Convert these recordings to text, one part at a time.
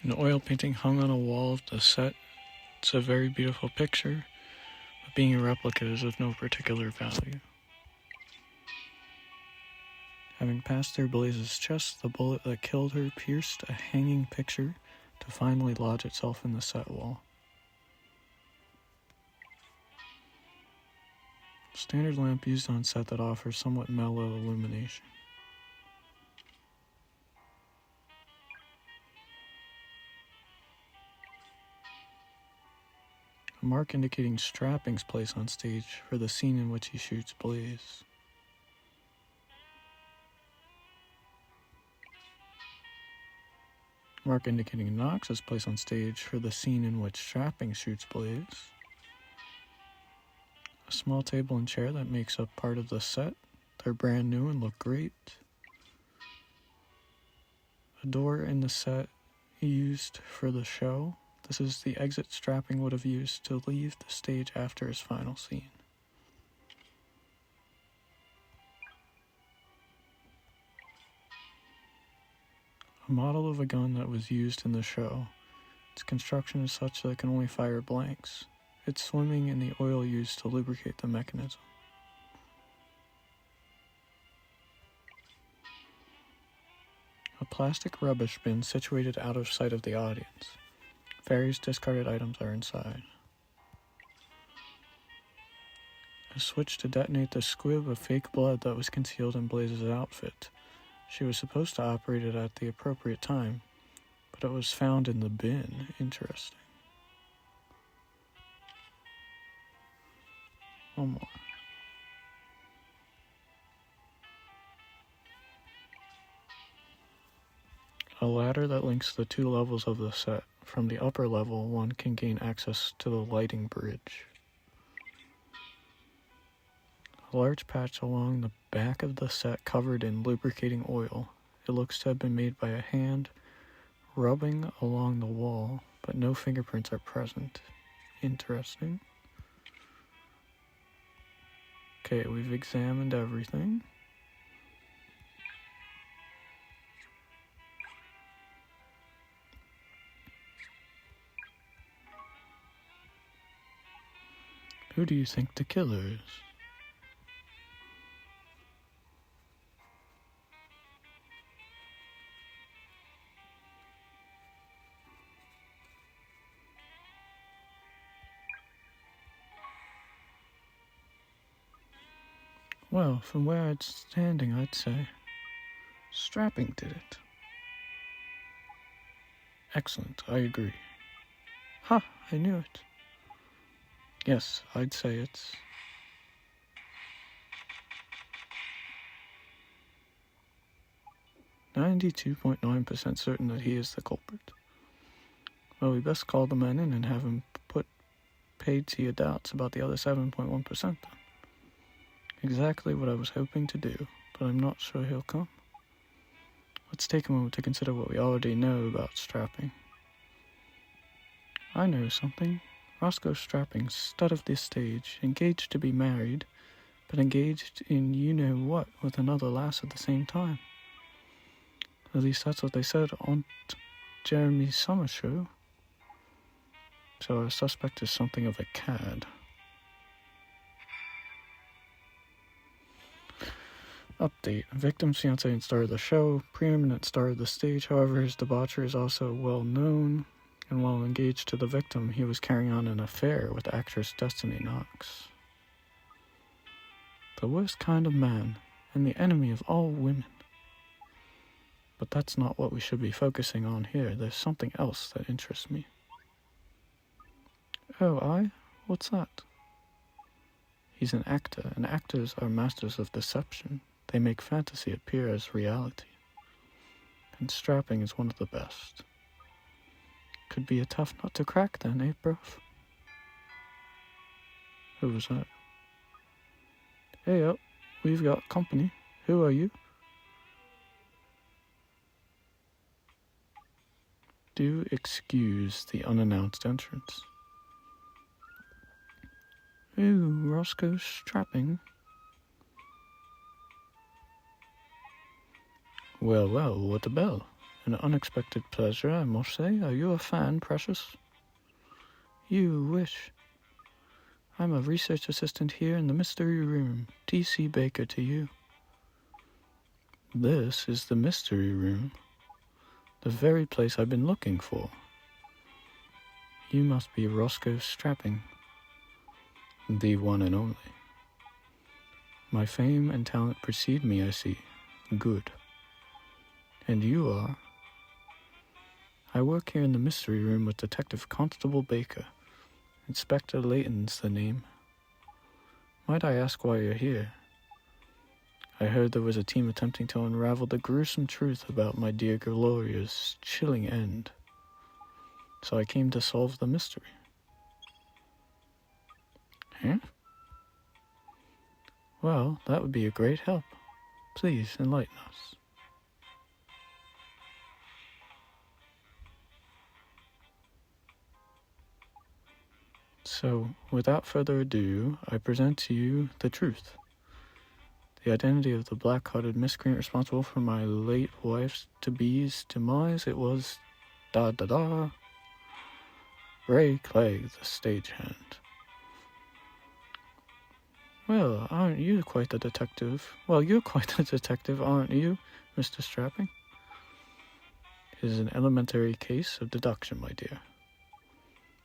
An oil painting hung on a wall of the set. It's a very beautiful picture, but being a replica is of no particular value. Having passed through Blaze's chest, the bullet that killed her pierced a hanging picture to finally lodge itself in the set wall. Standard lamp used on set that offers somewhat mellow illumination. A mark indicating strappings placed on stage for the scene in which he shoots Blaze. A mark indicating Knox is placed on stage for the scene in which Strapping shoots Blaze. A small table and chair that makes up part of the set. They're brand new and look great. A door in the set used for the show. This is the exit Strapping would have used to leave the stage after his final scene. A model of a gun that was used in the show. Its construction is such that it can only fire blanks. It's swimming in the oil used to lubricate the mechanism. A plastic rubbish bin situated out of sight of the audience. Various discarded items are inside. A switch to detonate the squib of fake blood that was concealed in Blaze's outfit. She was supposed to operate it at the appropriate time, but it was found in the bin. Interesting. One more. A ladder that links the two levels of the set. From the upper level, one can gain access to the lighting bridge. A large patch along the back of the set covered in lubricating oil. It looks to have been made by a hand rubbing along the wall, but no fingerprints are present. Interesting. Okay, we've examined everything. Who do you think the killer is? Well, from where I'm standing, I'd say Strapping did it. Excellent, I agree. Ha, I knew it. Yes, I'd say it's... .9% certain that he is the culprit. Well, we best call the man in and have him put paid to your doubts about the other 7.1% then. Exactly what I was hoping to do, but I'm not sure he'll come. Let's take a moment to consider what we already know about Strapping. I know something. Roscoe Strapping, stud of this stage, engaged to be married, but engaged in you-know-what with another lass at the same time. At least that's what they said on Jeremy's summer show. So our suspect is something of a cad. Update. Victim's fiancé and star of the show, preeminent star of the stage, however his debauchery is also well known, and while engaged to the victim, he was carrying on an affair with actress Destiny Knox. The worst kind of man, and the enemy of all women. But that's not what we should be focusing on here. There's something else that interests me. Oh, What's that? He's an actor, and actors are masters of deception. They make fantasy appear as reality. And Strapping is one of the best. Could be a tough nut to crack then, eh, bruv? Who was that? Hey up, we've got company. Who are you? Do excuse the unannounced entrance. Ooh, Roscoe Strapping. Well, what a bell. An unexpected pleasure, I must say. Are you a fan, Precious? You wish. I'm a research assistant here in the mystery room. T.C. Baker to you. This is the mystery room. The very place I've been looking for. You must be Roscoe Strapping. The one and only. My fame and talent precede me, I see. Good. And you are? I work here in the mystery room with Detective Constable Baker. Inspector Layton's the name. Might I ask why you're here? I heard there was a team attempting to unravel the gruesome truth about my dear Gloria's chilling end. So I came to solve the mystery. Huh? Well, that would be a great help. Please enlighten us. So, without further ado, I present to you the truth. The identity of the black-hearted miscreant responsible for my late wife's-to-be's demise, it was... Ray Clegg, the stagehand. Well, aren't you quite the detective? Well, you're quite the detective, aren't you, Mr. Strapping? It is an elementary case of deduction, my dear.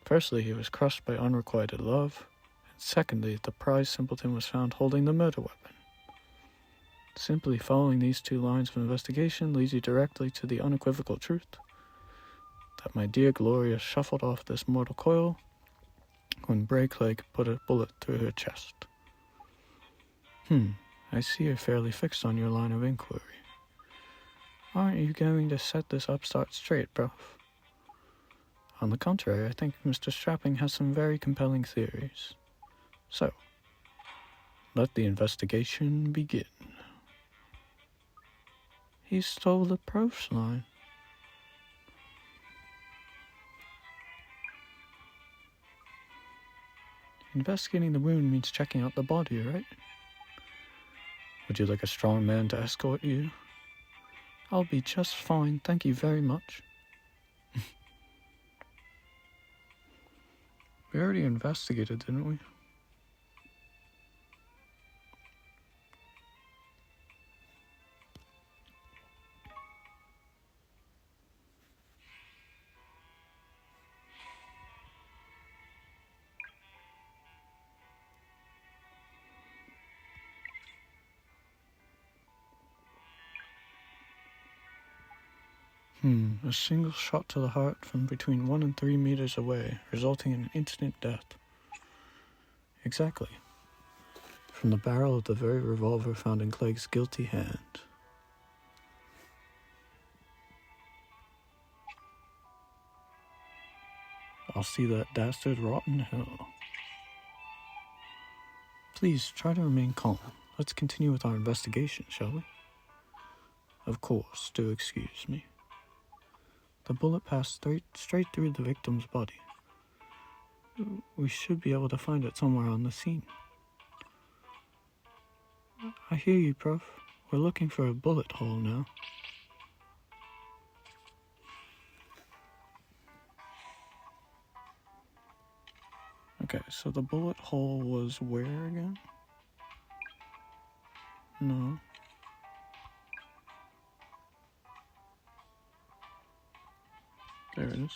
Firstly, he was crushed by unrequited love, and secondly, the prize simpleton was found holding the murder weapon. Simply following these two lines of investigation leads you directly to the unequivocal truth that my dear Gloria shuffled off this mortal coil when Bray Clegg put a bullet through her chest. I see you're fairly fixed on your line of inquiry. Aren't you going to set this upstart straight, Prof? On the contrary, I think Mr. Strapping has some very compelling theories. So, let the investigation begin. He stole the Prof's line. Investigating the wound means checking out the body, right? Would you like a strong man to escort you? I'll be just fine, thank you very much. We already investigated, didn't we? A single shot to the heart from between 1 and 3 meters away, resulting in instant death. Exactly. From the barrel of the very revolver found in Clegg's guilty hand. I'll see that dastard rot in hell. Please, try to remain calm. Let's continue with our investigation, shall we? Of course, do excuse me. The bullet passed straight through the victim's body. We should be able to find it somewhere on the scene. I hear you, Prof. We're looking for a bullet hole now. Okay, so the bullet hole was where again? No. There it is.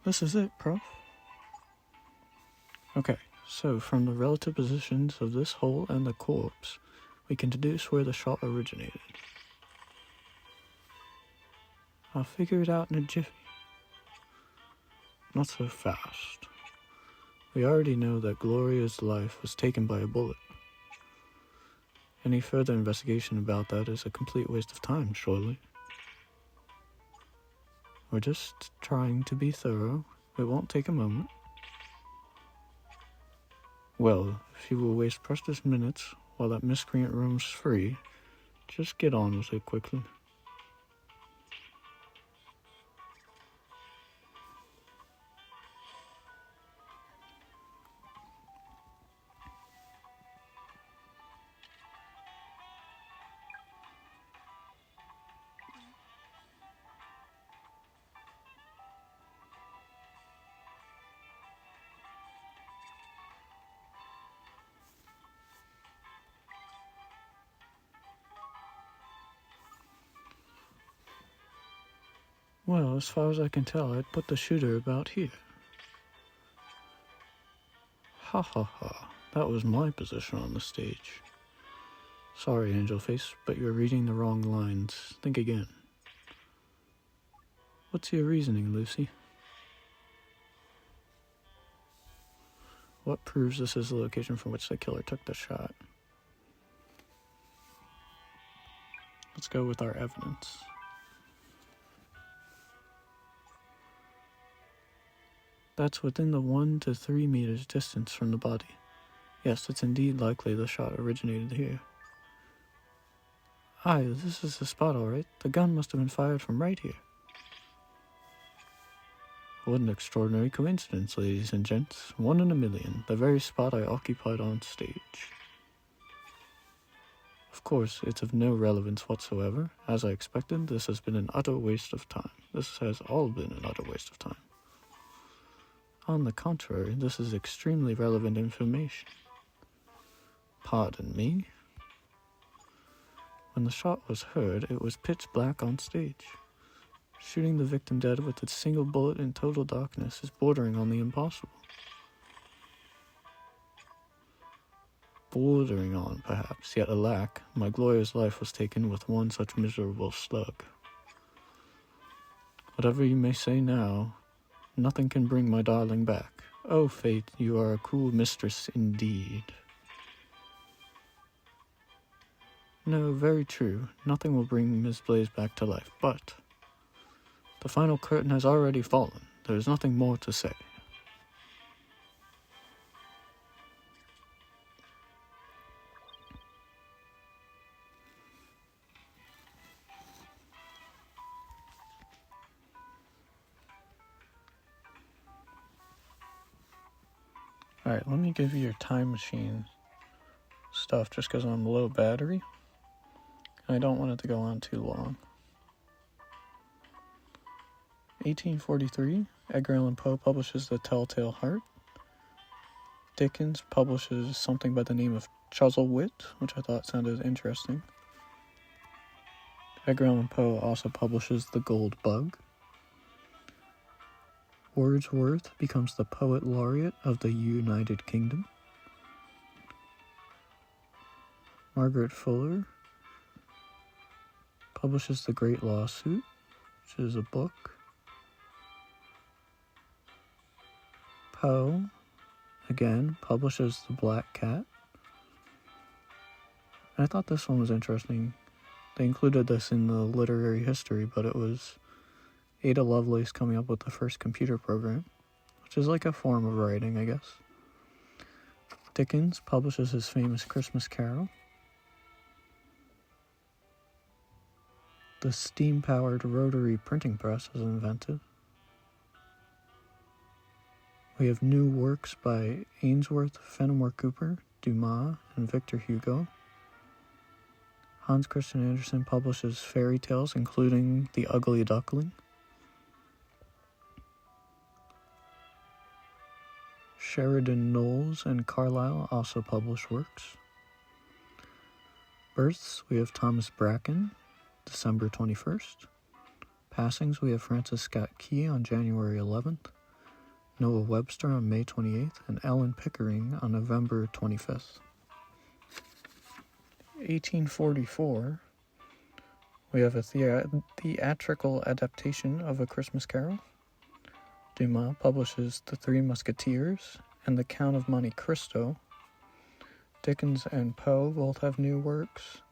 This is it, Prof. Okay, so from the relative positions of this hole and the corpse, we can deduce where the shot originated. I'll figure it out in a jiffy. Not so fast. We already know that Gloria's life was taken by a bullet. Any further investigation about that is a complete waste of time, surely. We're just trying to be thorough. It won't take a moment. Well, if you will waste precious minutes while that miscreant roam's free, just get on with it quickly. Well, as far as I can tell, I'd put the shooter about here. Ha ha ha. That was my position on the stage. Sorry, Angelface, but you're reading the wrong lines. Think again. What's your reasoning, Lucy? What proves this is the location from which the killer took the shot? Let's go with our evidence. That's within the 1 to 3 meters distance from the body. Yes, it's indeed likely the shot originated here. Aye, this is the spot, all right. The gun must have been fired from right here. What an extraordinary coincidence, ladies and gents. 1 in a million, the very spot I occupied on stage. Of course, it's of no relevance whatsoever. As I expected, this has been an utter waste of time. This has all been an utter waste of time. On the contrary, this is extremely relevant information. Pardon me. When the shot was heard, it was pitch black on stage. Shooting the victim dead with a single bullet in total darkness is bordering on the impossible. Bordering on, perhaps, yet alack, my glorious life was taken with one such miserable slug. Whatever you may say now, nothing can bring my darling back. Oh, fate, you are a cruel mistress indeed. No, very true. Nothing will bring Miss Blaze back to life, but the final curtain has already fallen. There is nothing more to say. Alright, let me give you your time machine stuff just because I'm low battery. I don't want it to go on too long. 1843, Edgar Allan Poe publishes The Telltale Heart. Dickens publishes something by the name of Chuzzlewit, which I thought sounded interesting. Edgar Allan Poe also publishes The Gold Bug. Wordsworth becomes the Poet Laureate of the United Kingdom. Margaret Fuller publishes The Great Lawsuit, which is a book. Poe, again, publishes The Black Cat. And I thought this one was interesting. They included this in the literary history, but it was Ada Lovelace coming up with the first computer program, which is like a form of writing, I guess. Dickens publishes his famous Christmas Carol. The steam-powered rotary printing press is invented. We have new works by Ainsworth, Fenimore Cooper, Dumas, and Victor Hugo. Hans Christian Andersen publishes fairy tales, including The Ugly Duckling. Sheridan Knowles and Carlyle also publish works. Births, we have Thomas Bracken, December 21st. Passings, we have Francis Scott Key on January 11th, Noah Webster on May 28th, and Ellen Pickering on November 25th. 1844, we have a theatrical adaptation of A Christmas Carol. Dumas publishes The Three Musketeers and The Count of Monte Cristo. Dickens and Poe both have new works.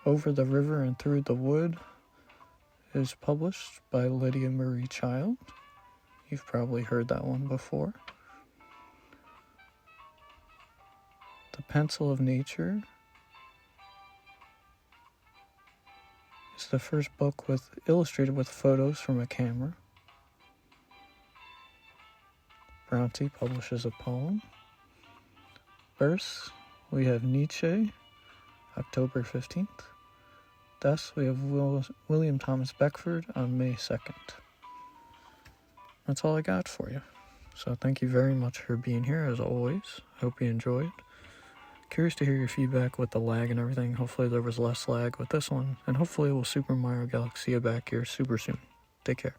Over the River and Through the Wood is published by Lydia Marie Child. You've probably heard that one before. The Pencil of Nature is the first book illustrated with photos from a camera. Bronte publishes a poem. Verse, we have Nietzsche, October 15th. Thus, we have William Thomas Beckford on May 2nd. That's all I got for you. So thank you very much for being here, as always. Hope you enjoyed. Curious to hear your feedback with the lag and everything. Hopefully there was less lag with this one. And hopefully we'll Super Mario Galaxy back here super soon. Take care.